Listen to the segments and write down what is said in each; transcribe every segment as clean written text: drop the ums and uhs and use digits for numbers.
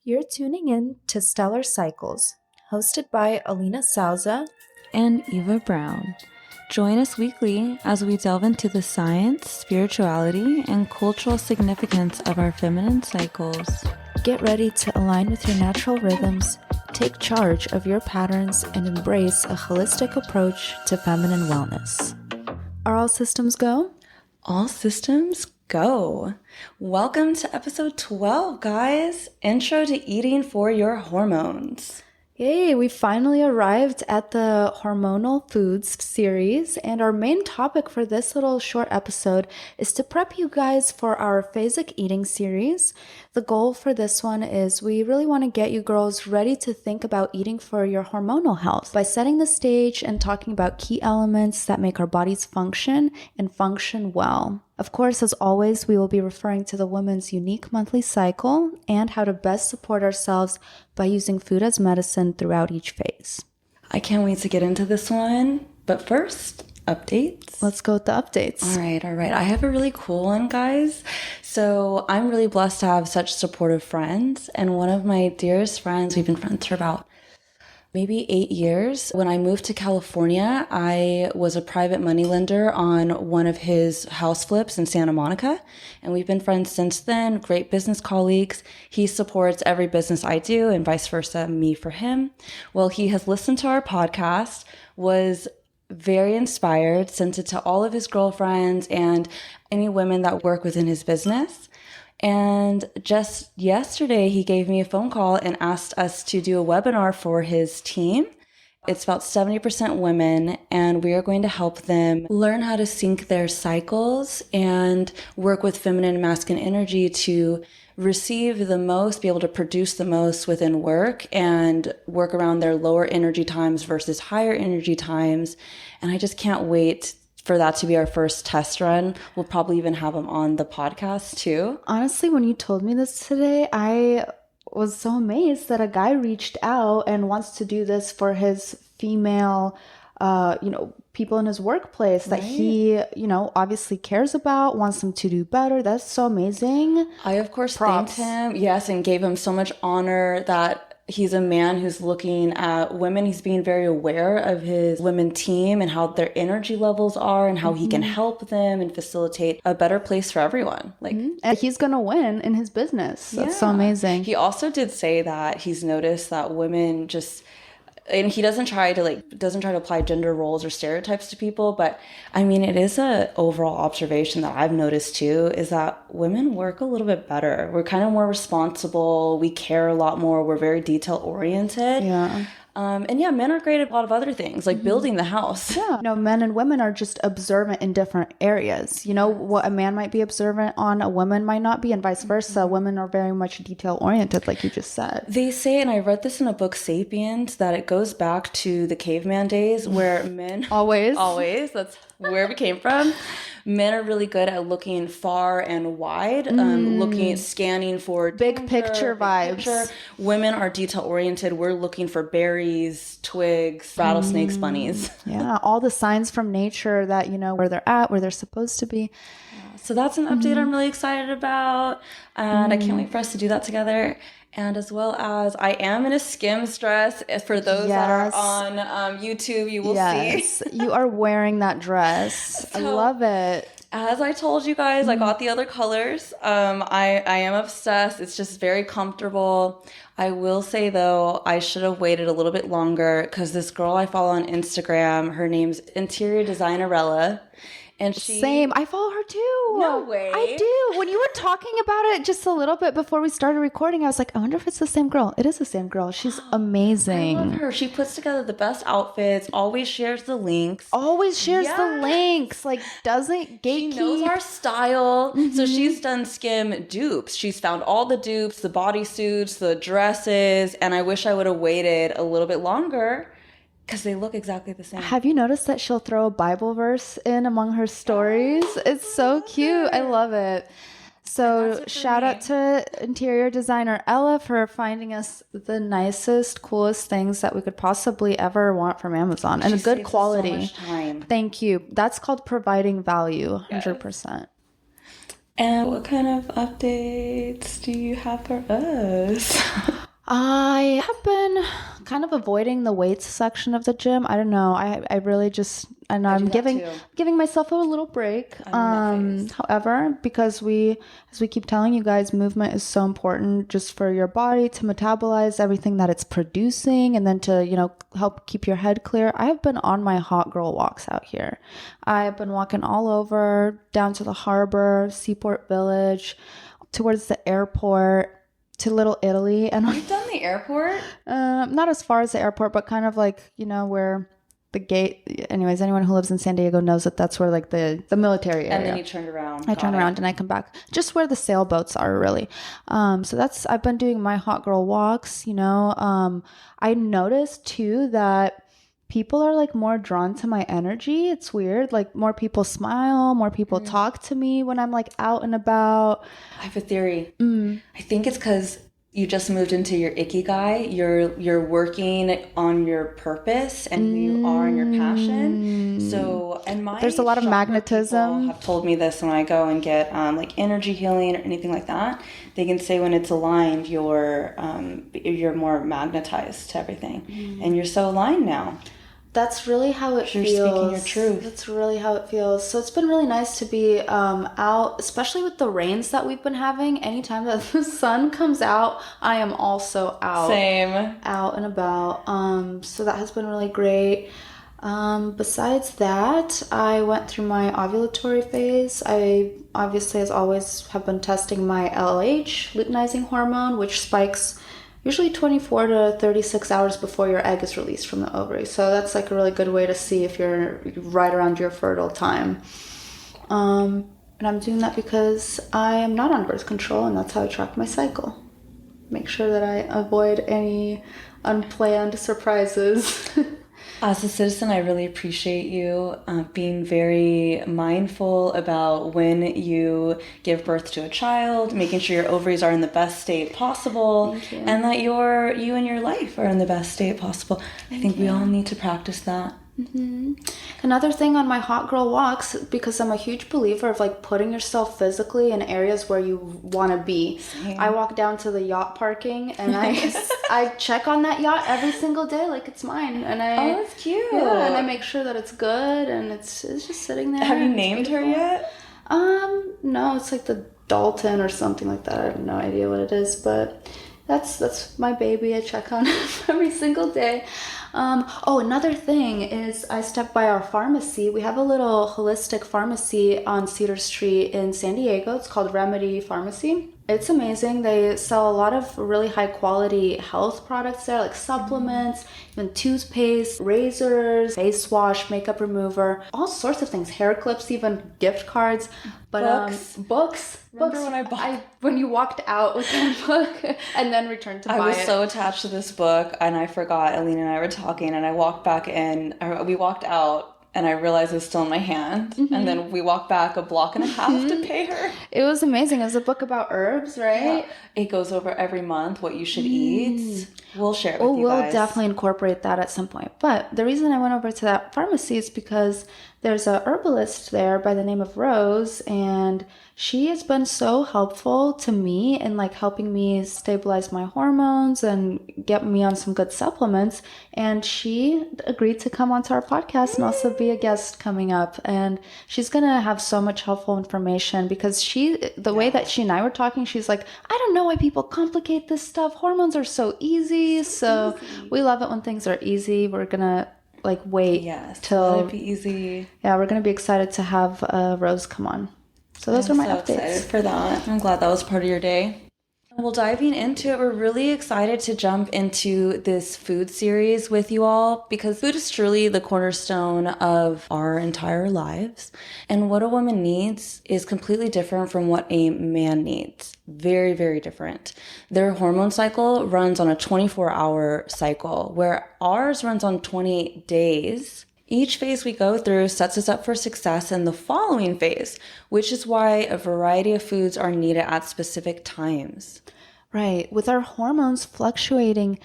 You're tuning in to Stellar Cycles, hosted by Alina Souza and Eva Brown. Join us weekly as we delve into the science, spirituality, and cultural significance of our feminine cycles. Get ready to align with your natural rhythms, take charge of your patterns, and embrace a holistic approach to feminine wellness. Are all systems go? All systems go. Welcome to episode 12, guys. Intro to eating for your hormones. Yay, we finally arrived at the hormonal foods series, and our main topic for this little short episode is to prep you guys for our Phasic eating series. The goal for this one is we really want to get you girls ready to think about eating for your hormonal health by setting the stage and talking about key elements that make our bodies function and function well. Of course, as always, we will be referring to the woman's unique monthly cycle and how to best support ourselves by using food as medicine throughout each phase. I can't wait to get into this one. But first, updates. Let's go with the updates. All right. I have a really cool one, guys. So I'm really blessed to have such supportive friends. And one of my dearest friends, we've been friends for about maybe 8 years. When I moved to California, I was a private moneylender on one of his house flips in Santa Monica. And we've been friends since then, great business colleagues. He supports every business I do and vice versa, me for him. Well, he has listened to our podcast, was very inspired, sent it to all of his girlfriends and any women that work within his business. And just yesterday, he gave me a phone call and asked us to do a webinar for his team. It's about 70% women, and we are going to help them learn how to sync their cycles and work with feminine and masculine energy to receive the most, be able to produce the most within work and work around their lower energy times versus higher energy times. And I just can't wait for that to be our first test run. We'll probably even have them on the podcast too. Honestly, when you told me this today, I was so amazed that a guy reached out and wants to do this for his female, people in his workplace that he, obviously cares about, wants them to do better. That's so amazing. I, of course, Props. thanked him. Yes, and gave him so much honor that he's a man who's looking at women. He's being very aware of his women team and how their energy levels are and how he can help them and facilitate a better place for everyone. And he's going to win in his business. That's so amazing. He also did say that he's noticed that women just, and he doesn't try to apply gender roles or stereotypes to people, but I mean, it is a overall observation that I've noticed too, is that women work a little bit better. We're kind of more responsible. We care a lot more. We're very detail oriented. Yeah. Men are great at a lot of other things, like building the house. Yeah. Men and women are just observant in different areas. What a man might be observant on, a woman might not be, and vice versa. Women are very much detail oriented, like you just said. They say, and I read this in a book, Sapiens, that it goes back to the caveman days where men... Always, that's where we came from. Men are really good at looking far and wide, scanning for big picture vibes. Women are detail oriented. We're looking for berries, twigs, rattlesnakes, bunnies. Yeah, all the signs from nature that, where they're at, where they're supposed to be. So that's an update I'm really excited about. And I can't wait for us to do that together. And as well as I am in a Skims dress. For those that are on YouTube, you will see. You are wearing that dress. I love it. As I told you guys, I got the other colors. I am obsessed. It's just very comfortable. I will say, though, I should have waited a little bit longer because this girl I follow on Instagram, her name's Interior Designerella. And Same. I follow her too. No way. I do. When you were talking about it just a little bit before we started recording, I was like, I wonder if it's the same girl. It is the same girl. She's amazing. I love her. She puts together the best outfits, always shares the links. The links. Like, doesn't gatekeep. She knows our style. So she's done Skim dupes. She's found all the dupes, the bodysuits, the dresses. And I wish I would have waited a little bit longer, because they look exactly the same. Have you noticed that she'll throw a Bible verse in among her stories? It's so cute. I love it. So shout out to interior designer Ella for finding us the nicest, coolest things that we could possibly ever want from Amazon. And a good quality. So much time. Thank you. That's called providing value, 100%. And what kind of updates do you have for us? I have been kind of avoiding the weights section of the gym. I don't know. I really just, and I I'm do that giving too. giving myself a little break. I'm in that phase. However, because as we keep telling you guys, movement is so important just for your body to metabolize everything that it's producing, and then to, help keep your head clear. I have been on my hot girl walks out here. I have been walking all over, down to the harbor, Seaport Village, towards the airport, to Little Italy, and You've done the airport? not as far as the airport, but kind of like, where the gate. Anyways, anyone who lives in San Diego knows that that's where like the military area. And then you turned around. I turn around and I come back just where the sailboats are, really. So I've been doing my hot girl walks. I noticed too that people are like more drawn to my energy. It's weird. Like more people smile, more people talk to me when I'm like out and about. I have a theory. I think it's because you just moved into your ikigai. You're working on your purpose and who you are and your passion. So, and There's a lot of chakra magnetism. people have told me this when I go and get like energy healing or anything like that. They can say when it's aligned, you're more magnetized to everything, and you're so aligned now. That's really how it feels. You're speaking your truth. That's really how it feels. So it's been really nice to be out, especially with the rains that we've been having. Anytime that the sun comes out, I am also out. Same. Out and about. So that has been really great. Besides that, I went through my ovulatory phase. I obviously, as always, have been testing my LH, luteinizing hormone, which spikes usually 24 to 36 hours before your egg is released from the ovary. So that's like a really good way to see if you're right around your fertile time. And I'm doing that because I am not on birth control, and that's how I track my cycle. Make sure that I avoid any unplanned surprises. As a citizen, I really appreciate you being very mindful about when you give birth to a child, making sure your ovaries are in the best state possible, and that you and your life are in the best state possible. I think we all need to practice that. Mm-hmm. Another thing on my hot girl walks, because I'm a huge believer of like putting yourself physically in areas where you want to be. Same. I walk down to the yacht parking and I check on that yacht every single day like it's mine, and Oh, that's cute. Yeah, and I make sure that it's good and it's just sitting there. Have you named her yet? No, it's like the Dalton or something like that. I have no idea what it is, but that's my baby. I check on every single day. Another thing is I stepped by our pharmacy. We have a little holistic pharmacy on Cedar Street in San Diego. It's called Remedy Pharmacy. It's amazing. They sell a lot of really high quality health products there, like supplements, even toothpaste, razors, face wash, makeup remover, all sorts of things, hair clips, even gift cards. But books. Remember when I bought when you walked out with that book and then returned to buy it? I was so attached to this book, and I forgot. Alina and I were talking, and I walked back in. We walked out, and I realized it was still in my hand. Mm-hmm. And then we walked back a block and a half to pay her. It was amazing. It was a book about herbs, right? Yeah. It goes over every month what you should eat. We'll share it with you guys. We'll definitely incorporate that at some point. But the reason I went over to that pharmacy is because there's a herbalist there by the name of Rose, and she has been so helpful to me in like helping me stabilize my hormones and get me on some good supplements. And she agreed to come onto our podcast and also be a guest coming up. And she's going to have so much helpful information because the way that she and I were talking, she's like, I don't know why people complicate this stuff. Hormones are so easy. So we love it when things are easy. We're going to wait till it'd be easy. Yeah, we're going to be excited to have Rose come on. So those are my updates. I'm excited for that. I'm glad that was part of your day. Well, diving into it, we're really excited to jump into this food series with you all because food is truly the cornerstone of our entire lives. And what a woman needs is completely different from what a man needs. Very, very different. Their hormone cycle runs on a 24-hour cycle, where ours runs on 28 days. Each phase we go through sets us up for success in the following phase, which is why a variety of foods are needed at specific times. Right. With our hormones fluctuating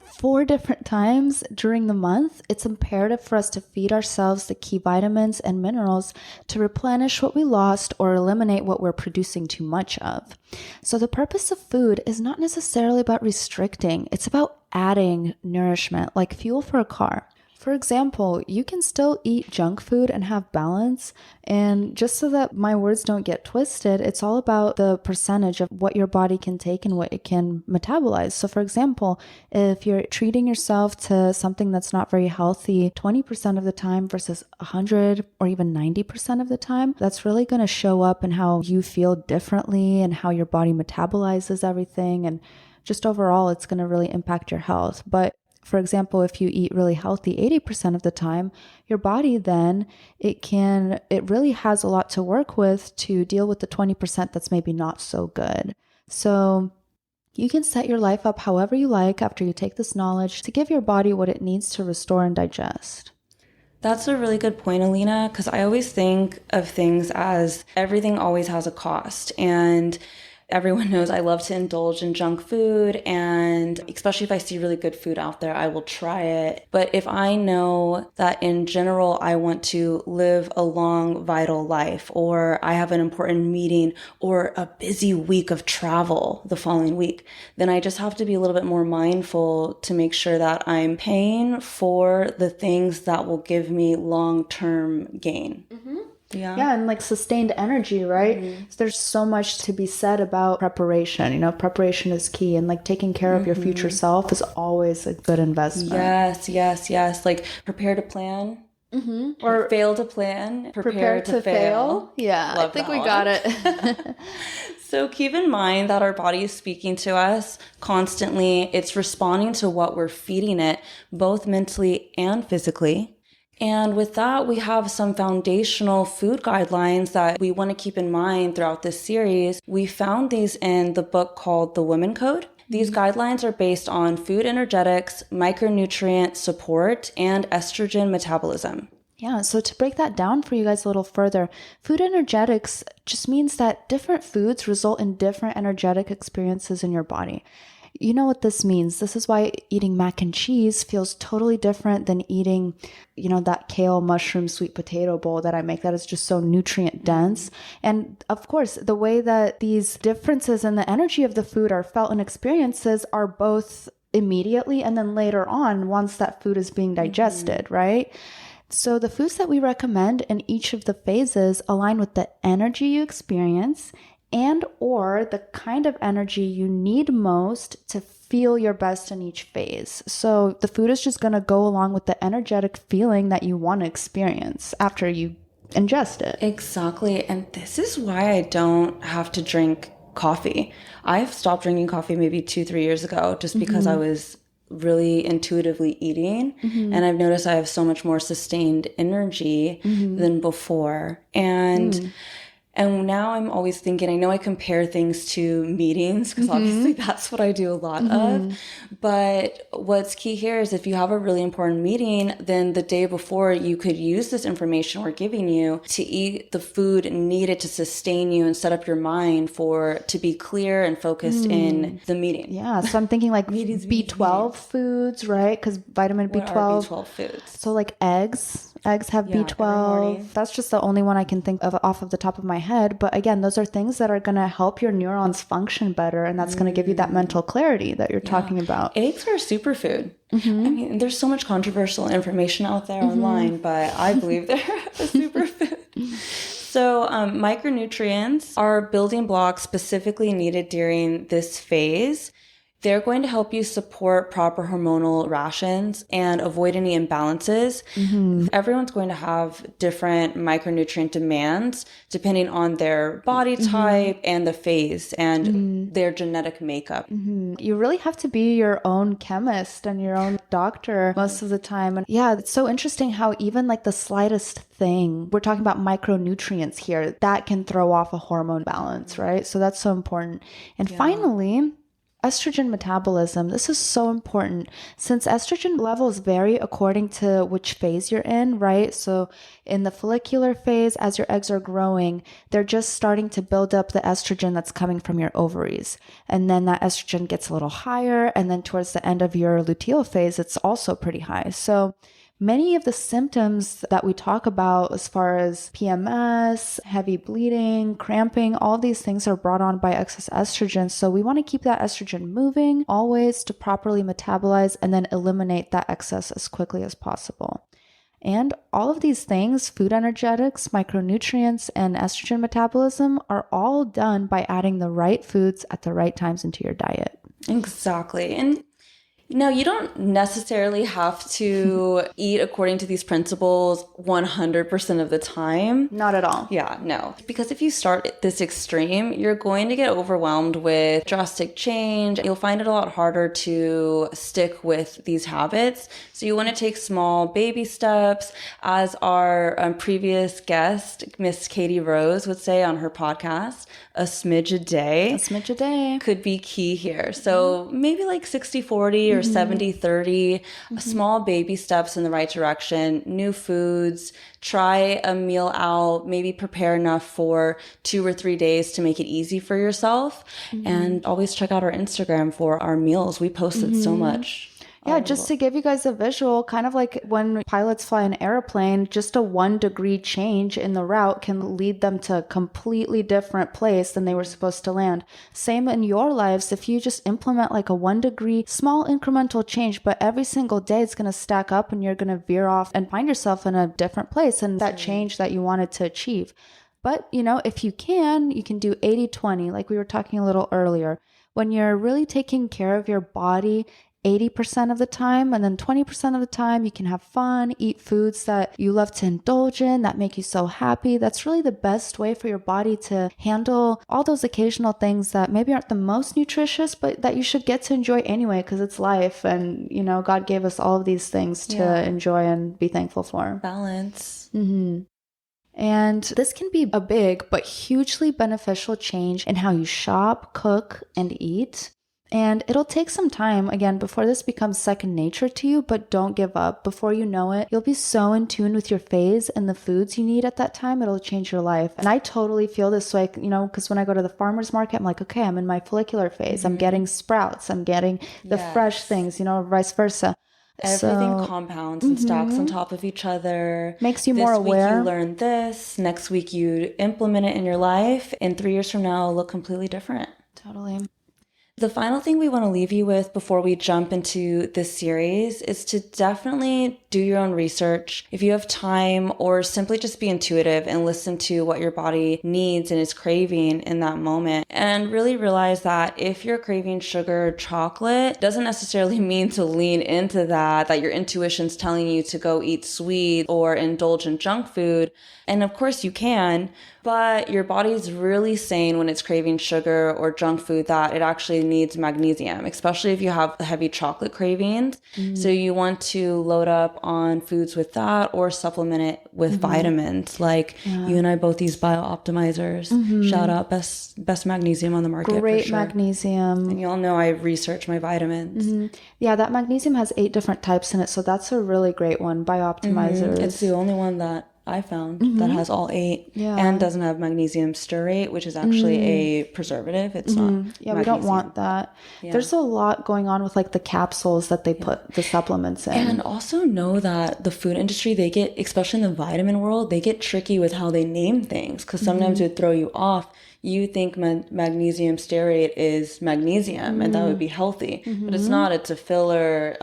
4 different times during the month, it's imperative for us to feed ourselves the key vitamins and minerals to replenish what we lost or eliminate what we're producing too much of. So the purpose of food is not necessarily about restricting, it's about adding nourishment like fuel for a car. For example, you can still eat junk food and have balance. And just so that my words don't get twisted, it's all about the percentage of what your body can take and what it can metabolize. So for example, if you're treating yourself to something that's not very healthy 20% of the time versus 100 or even 90% of the time, that's really going to show up in how you feel differently and how your body metabolizes everything. And just overall, it's going to really impact your health. But for example, if you eat really healthy 80% of the time, your body then, it really has a lot to work with to deal with the 20% that's maybe not so good. So you can set your life up however you like after you take this knowledge to give your body what it needs to restore and digest. That's a really good point, Alina, because I always think of things as everything always has a cost. And everyone knows I love to indulge in junk food, and especially if I see really good food out there, I will try it. But if I know that in general, I want to live a long, vital life, or I have an important meeting or a busy week of travel the following week, then I just have to be a little bit more mindful to make sure that I'm paying for the things that will give me long-term gain. Mm-hmm. Yeah, and like sustained energy, right? Mm-hmm. So there's so much to be said about preparation. Preparation is key, and like taking care of your future self is always a good investment. Yes. Like prepare to plan. Mm-hmm. Or fail to plan. Prepare to fail. Yeah, I think we got it. So keep in mind that our body is speaking to us constantly. It's responding to what we're feeding it, both mentally and physically. And with that, we have some foundational food guidelines that we want to keep in mind throughout this series. We found these in the book called The Women Code. These guidelines are based on food energetics, micronutrient support, and estrogen metabolism. Yeah, so to break that down for you guys a little further, food energetics just means that different foods result in different energetic experiences in your body. You know what this means. This is why eating mac and cheese feels totally different than eating, that kale, mushroom, sweet potato bowl that I make that is just so nutrient dense. And of course, the way that these differences in the energy of the food are felt and experiences are both immediately and then later on once that food is being digested, right? So the foods that we recommend in each of the phases align with the energy you experience and or the kind of energy you need most to feel your best in each phase. So the food is just going to go along with the energetic feeling that you want to experience after you ingest it. Exactly. And this is why I don't have to drink coffee. I've stopped drinking coffee maybe 2-3 years ago just because I was really intuitively eating. And I've noticed I have so much more sustained energy than before. And now I'm always thinking, I know I compare things to meetings because obviously that's what I do a lot of. But what's key here is if you have a really important meeting, then the day before you could use this information we're giving you to eat the food needed to sustain you and set up your mind to be clear and focused in the meeting. Yeah. So I'm thinking like B12 foods, right? Because vitamin B12. What are B12 foods? So like eggs. Eggs have B12. That's just the only one I can think of off of the top of my head. But again, those are things that are going to help your neurons function better. And that's going to give you that mental clarity that you're talking about. Eggs are a superfood. I mean, there's so much controversial information out there online, but I believe they're a superfood. So micronutrients are building blocks specifically needed during this phase. They're going to help you support proper hormonal rations and avoid any imbalances. Everyone's going to have different micronutrient demands depending on their body type and the phase and their genetic makeup. You really have to be your own chemist and your own doctor most of the time. And yeah, it's so interesting how even like the slightest thing, we're talking about micronutrients here, that can throw off a hormone balance, right? So that's so important. And finally, Estrogen metabolism. This is so important since estrogen levels vary according to which phase you're in, right? So in the follicular phase, as your eggs are growing, they're just starting to build up the estrogen that's coming from your ovaries. And then that estrogen gets a little higher. And then towards the end of your luteal phase, it's also pretty high. So many of the symptoms that we talk about as far as PMS, heavy bleeding, cramping, all these things are brought on by excess estrogen. So we want to keep that estrogen moving always to properly metabolize and then eliminate that excess as quickly as possible. And all of these things, food energetics, micronutrients, and estrogen metabolism are all done by adding the right foods at the right times into your diet. Exactly. And no, you don't necessarily have to eat according to these principles 100% of the time. Not at all. Yeah, no. Because if you start at this extreme, you're going to get overwhelmed with drastic change. You'll find it a lot harder to stick with these habits. So you want to take small baby steps. As our previous guest, Miss Katie Rose, would say on her podcast, a smidge a day. A smidge a day. Could be key here. So maybe like 60-40 or 70-30, small baby steps in the right direction, new foods, try a meal out, maybe prepare enough for 2 or 3 days to make it easy for yourself. And always check out our Instagram for our meals. We posted so much. Yeah, just to give you guys a visual, kind of like when pilots fly an airplane, just a 1 degree change in the route can lead them to a completely different place than they were supposed to land. Same in your lives. If you just implement like a 1 degree, small incremental change, but every single day it's going to stack up and you're going to veer off and find yourself in a different place and that change that you wanted to achieve. But, if you can do 80-20, like we were talking a little earlier. When you're really taking care of your body 80% of the time, and then 20% of the time you can have fun, eat foods that you love to indulge in, that make you so happy. That's really the best way for your body to handle all those occasional things that maybe aren't the most nutritious, but that you should get to enjoy anyway, because it's life. And, God gave us all of these things to enjoy and be thankful for. Balance. And this can be a big but hugely beneficial change in how you shop, cook, and eat. And it'll take some time, again, before this becomes second nature to you, but don't give up. Before you know it, you'll be so in tune with your phase and the foods you need at that time, it'll change your life. And I totally feel this way, because when I go to the farmer's market, I'm like, okay, I'm in my follicular phase. I'm getting sprouts. I'm getting the fresh things, vice versa. Everything compounds and stacks on top of each other. Makes you more aware. This week you learn this. Next week you implement it in your life. And 3 years from now, it'll look completely different. Totally. The final thing we want to leave you with before we jump into this series is to definitely do your own research. If you have time, or simply just be intuitive and listen to what your body needs and is craving in that moment. And really realize that if you're craving sugar or chocolate, it doesn't necessarily mean to lean into that your intuition's telling you to go eat sweet or indulge in junk food. And of course you can, but your body's really saying when it's craving sugar or junk food that it actually needs magnesium, especially if you have heavy chocolate cravings. So you want to load up on foods with that or supplement it with vitamins. Like you and I both use Bio-Optimizers. Shout out, best magnesium on the market. Great for sure. Magnesium. And y'all know I research my vitamins. Yeah, that magnesium has 8 different types in it, so that's a really great one. Bio-Optimizers. It's the only one that I found that has all 8 and doesn't have magnesium stearate, which is actually a preservative. It's not magnesium. We don't want that. Yeah. There's a lot going on with like the capsules that they put the supplements in. And also know that the food industry, they get, especially in the vitamin world, they get tricky with how they name things, because sometimes it would throw you off. You think magnesium stearate is magnesium and that would be healthy, but it's not. It's a filler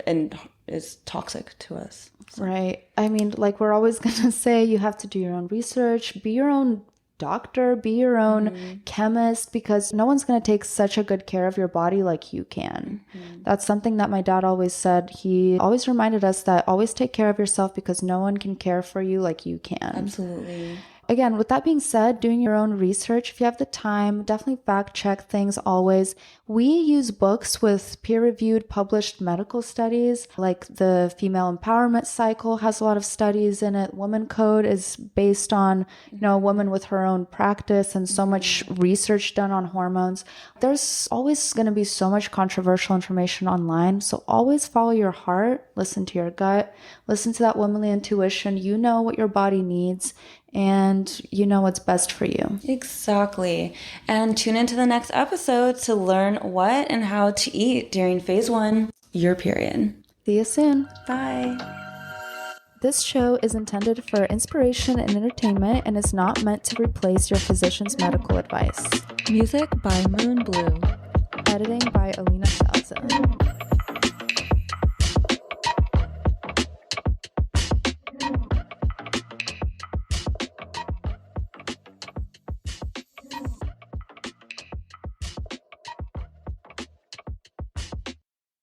and is toxic to us. Right. I mean, like we're always going to say, you have to do your own research, be your own doctor, be your own chemist, because no one's going to take such a good care of your body like you can. That's something that my dad always said. He always reminded us that always take care of yourself, because no one can care for you like you can. Absolutely. Again, with that being said, doing your own research, if you have the time, definitely fact check things always. We use books with peer-reviewed published medical studies, like the Female Empowerment Cycle has a lot of studies in it. Woman Code is based on, a woman with her own practice and so much research done on hormones. There's always going to be so much controversial information online, so always follow your heart, listen to your gut, listen to that womanly intuition. You know what your body needs, and you know what's best for you. Exactly. And tune into the next episode to learn what and how to eat during phase 1, your period. See you soon. Bye. This show is intended for inspiration and entertainment and is not meant to replace your physician's medical advice. Music by Moon Blue. Editing by Alina Salza.